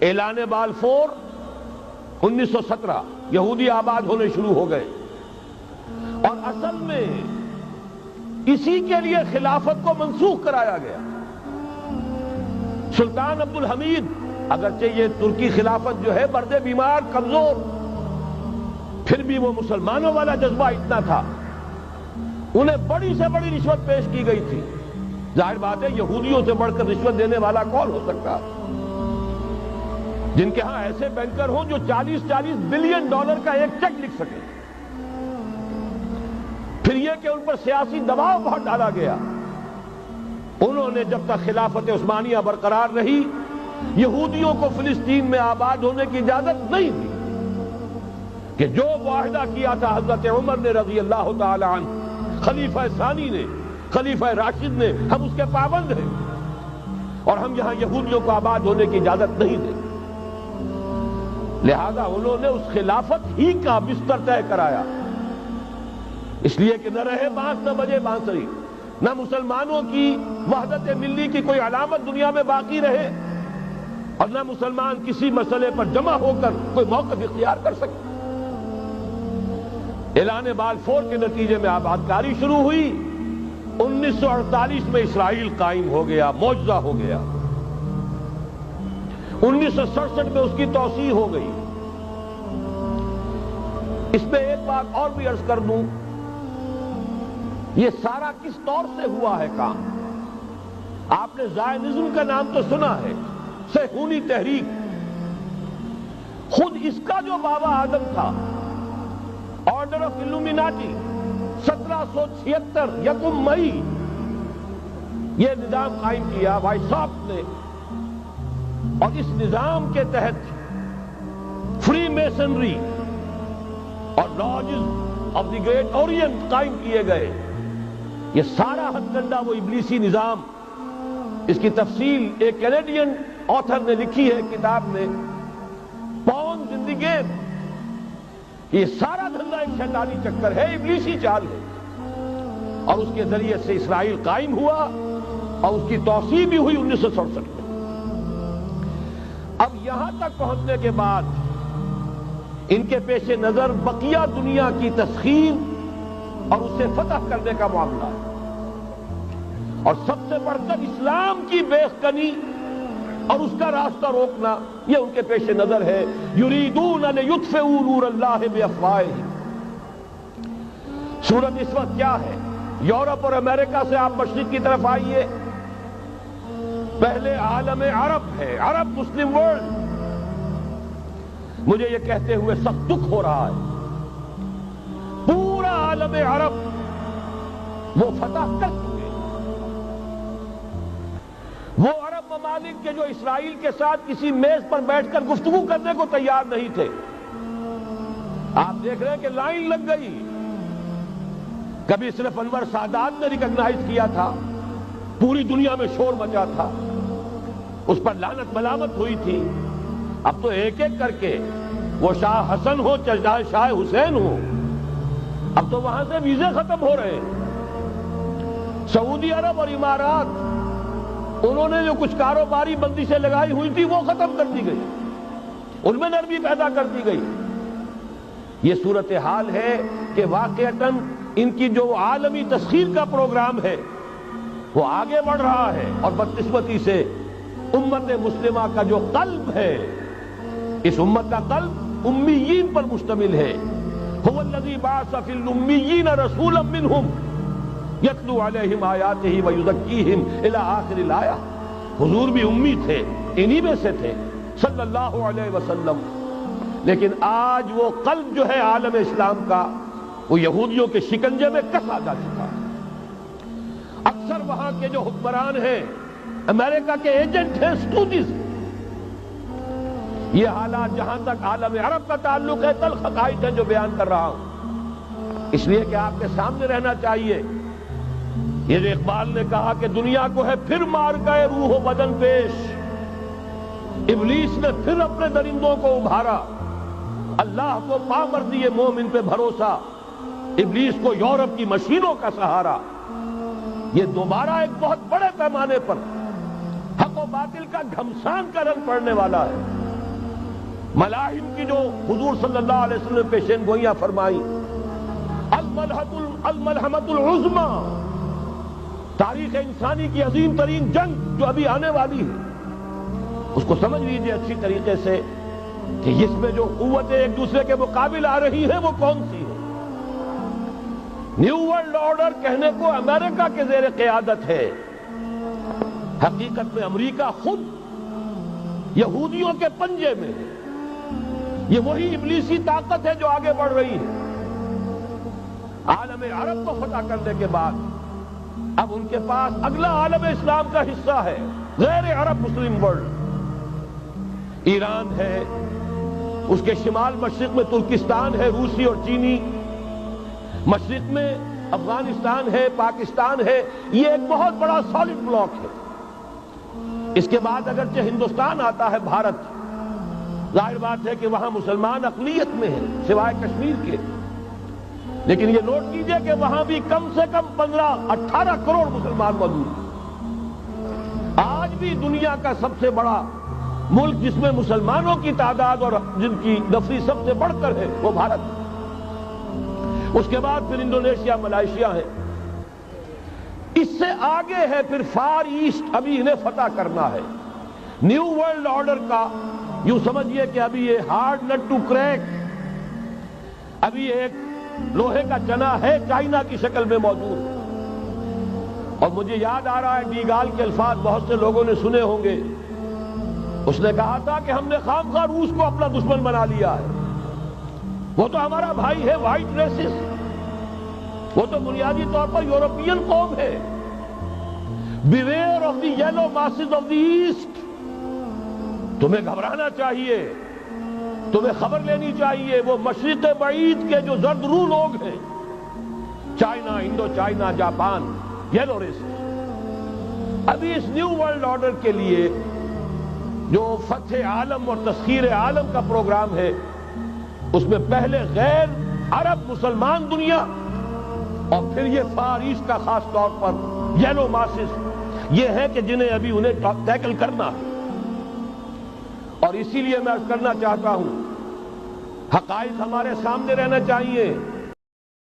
اعلان بالفور 1917 یہودی آباد ہونے شروع ہو گئے، اور اصل میں اسی کے لیے خلافت کو منسوخ کرایا گیا۔ سلطان عبد الحمید، اگرچہ یہ ترکی خلافت جو ہے مرد بیمار کمزور، پھر بھی وہ مسلمانوں والا جذبہ اتنا تھا، انہیں بڑی سے بڑی رشوت پیش کی گئی تھی۔ ظاہر بات ہے یہودیوں سے بڑھ کر رشوت دینے والا کون ہو سکتا، جن کے ہاں ایسے بینکر ہوں جو 40 بلین ڈالر کا ایک چیک لکھ سکے۔ پھر یہ کہ ان پر سیاسی دباؤ بہت ڈالا گیا، انہوں نے جب تک خلافت عثمانیہ برقرار رہی یہودیوں کو فلسطین میں آباد ہونے کی اجازت نہیں دی، کہ جو معاہدہ کیا تھا حضرت عمر نے رضی اللہ تعالی عنہ، خلیفہ ثانی نے، خلیفہ راشد نے، ہم اس کے پابند ہیں اور ہم یہاں یہودیوں کو آباد ہونے کی اجازت نہیں دیں۔ لہذا انہوں نے اس خلافت ہی کا بستر طے کرایا، اس لیے کہ نہ رہے بانس نہ بجے بانسری، نہ مسلمانوں کی وحدت ملی کی کوئی علامت دنیا میں باقی رہے، اور نہ مسلمان کسی مسئلے پر جمع ہو کر کوئی موقف اختیار کر سکے۔ اعلان بالفور کے نتیجے میں آباد کاری شروع ہوئی۔ 1948 میں اسرائیل قائم ہو گیا، معجزہ ہو گیا۔ 1967 میں اس کی توسیع ہو گئی۔ اس میں ایک بات اور بھی عرض کر دوں، یہ سارا کس طور سے ہوا ہے کام؟ آپ نے زائنزم کا نام تو سنا ہے، صہیونی تحریک۔ خود اس کا جو بابا آدم تھا، آرڈر آف الومیناٹی، 1776 یکم مئی یہ نظام قائم کیا وائساپ نے، اور اس نظام کے تحت فری میسنری اور lodges of the great Orient قائم کیے گئے۔ یہ سارا ہتھ کنڈا وہ ابلیسی نظام، اس کی تفصیل ایک کینیڈین آتھر نے لکھی ہے کتاب میں، پاؤنز ان دی گیم۔ یہ سارا دھندا ایک شیطانی چکر ہے، ابلیسی چال ہے، اور اس کے ذریعے سے اسرائیل قائم ہوا اور اس کی توسیع بھی ہوئی 1967 میں۔ اب یہاں تک پہنچنے کے بعد ان کے پیش نظر بقیہ دنیا کی تسخیر اور اسے فتح کرنے کا معاملہ ہے، اور سب سے بڑھ کر اسلام کی بیخکنی اور اس کا راستہ روکنا، یہ ان کے پیش نظر ہے۔ یریدون لیطفئوا نور اللہ بافواہہم۔ صورت اس وقت کیا ہے؟ یورپ اور امریکہ سے آپ مشرق کی طرف آئیے، پہلے عالم عرب ہے، عرب مسلم ورلڈ۔ مجھے یہ کہتے ہوئے سخت دکھ ہو رہا ہے، پورا عالم عرب وہ فتح کر چکے، وہ عرب ممالک کے جو اسرائیل کے ساتھ کسی میز پر بیٹھ کر گفتگو کرنے کو تیار نہیں تھے۔ آپ دیکھ رہے ہیں کہ لائن لگ گئی۔ کبھی صرف انور سادات نے ریکگنائز کیا تھا، پوری دنیا میں شور مچا تھا، اس پر لعنت ملامت ہوئی تھی۔ اب تو ایک ایک کر کے، وہ شاہ حسن ہو چاہے شاہ حسین ہو، اب تو وہاں سے ویزے ختم ہو رہے ہیں۔ سعودی عرب اور امارات، انہوں نے جو کچھ کاروباری بندشیں لگائی ہوئی تھی وہ ختم کر دی گئی، ان میں نرمی پیدا کر دی گئی۔ یہ صورتحال ہے کہ واقعتاً ان کی جو عالمی تسخیر کا پروگرام ہے وہ آگے بڑھ رہا ہے، اور بدقسمتی سے امت مسلمہ کا جو قلب ہے، اس امت کا قلب امیین پر مشتمل ہے۔ هو الذی بعث فی الامیین رسولا منہم یتلو علیہم آیاتہ ویزکیہم الی آخر الآیہ۔ حضور بھی امی تھے، انہی میں سے تھے صلی اللہ علیہ وسلم، لیکن آج وہ قلب جو ہے عالم اسلام کا، وہ یہودیوں کے شکنجے میں کسا جا چکا ہے۔ اکثر وہاں کے جو حکمران ہیں، امریکہ کے ایجنٹ ہیں، اسٹوڈیز۔ یہ حالات جہاں تک عالم عرب کا تعلق ہے، تلخ حقائق ہیں جو بیان کر رہا ہوں، اس لیے کہ آپ کے سامنے رہنا چاہیے۔ یہ جو اقبال نے کہا کہ دنیا کو ہے پھر مار گئے روح و بدن پیش، ابلیس نے پھر اپنے درندوں کو ابھارا، اللہ کو پامردی مومن پہ بھروسہ، ابلیس کو یورپ کی مشینوں کا سہارا۔ یہ دوبارہ ایک بہت بڑے پیمانے پر حق و باطل کا گھمسان کا رنگ پڑنے والا ہے۔ ملاحم کی جو حضور صلی اللہ علیہ وسلم نے پیشین گوئیاں فرمائی، الملحمۃ العظمیٰ، تاریخ انسانی کی عظیم ترین جنگ جو ابھی آنے والی ہے، اس کو سمجھ لیجیے اچھی طریقے سے کہ اس میں جو قوتیں ایک دوسرے کے مقابل آ رہی ہیں وہ کون سی ہے۔ نیو ورلڈ آرڈر کہنے کو امریکہ کے زیر قیادت ہے، حقیقت میں امریکہ خود یہودیوں کے پنجے میں ہے۔ یہ وہی ابلیسی طاقت ہے جو آگے بڑھ رہی ہے۔ عالم عرب کو فتح کرنے کے بعد اب ان کے پاس اگلا عالم اسلام کا حصہ ہے، غیر عرب مسلم ورلڈ۔ ایران ہے، اس کے شمال مشرق میں ترکستان ہے، روسی اور چینی، مشرق میں افغانستان ہے، پاکستان ہے۔ یہ ایک بہت بڑا سالڈ بلاک ہے۔ اس کے بعد اگرچہ ہندوستان آتا ہے، بھارت، ظاہر بات ہے کہ وہاں مسلمان اقلیت میں ہیں سوائے کشمیر کے، لیکن یہ نوٹ کیجئے کہ وہاں بھی کم سے کم 15-18 کروڑ مسلمان موجود ہیں۔ آج بھی دنیا کا سب سے بڑا ملک جس میں مسلمانوں کی تعداد اور جن کی نفری سب سے بڑھ کر ہے وہ بھارت ہے۔ اس کے بعد پھر انڈونیشیا، ملائیشیا ہے، اس سے آگے ہے پھر فار ایسٹ، ابھی انہیں فتح کرنا ہے۔ نیو ورلڈ آرڈر کا یوں سمجھیے کہ ابھی یہ ہارڈ نٹ ٹو کریک، ابھی ایک لوہے کا چنا ہے چائنا کی شکل میں موجود۔ اور مجھے یاد آ رہا ہے ڈیگال کے الفاظ بہت سے لوگوں نے سنے ہوں گے، اس نے کہا تھا کہ ہم نے خامخواہ روس کو اپنا دشمن بنا لیا ہے، وہ تو ہمارا بھائی ہے، وائٹ ریسس، وہ تو بنیادی طور پر یورپین قوم ہے۔ Beware of the yellow masses of the east, تمہیں گھبرانا چاہیے، تمہیں خبر لینی چاہیے۔ وہ مشرق بعید کے جو زرد رو لوگ ہیں، China, Indo China, Japan, yellow races, ابھی اس نیو ورلڈ آرڈر کے لیے جو فتح عالم اور تسخیر عالم کا پروگرام ہے، اس میں پہلے غیر عرب مسلمان دنیا اور پھر یہ فار ایسٹ کا خاص طور پر یلو ماسز، یہ ہے کہ جنہیں ابھی انہیں ٹیکل کرنا ہے۔ اور اسی لیے میں عرض کرنا چاہتا ہوں، حقائق ہمارے سامنے رہنا چاہیے۔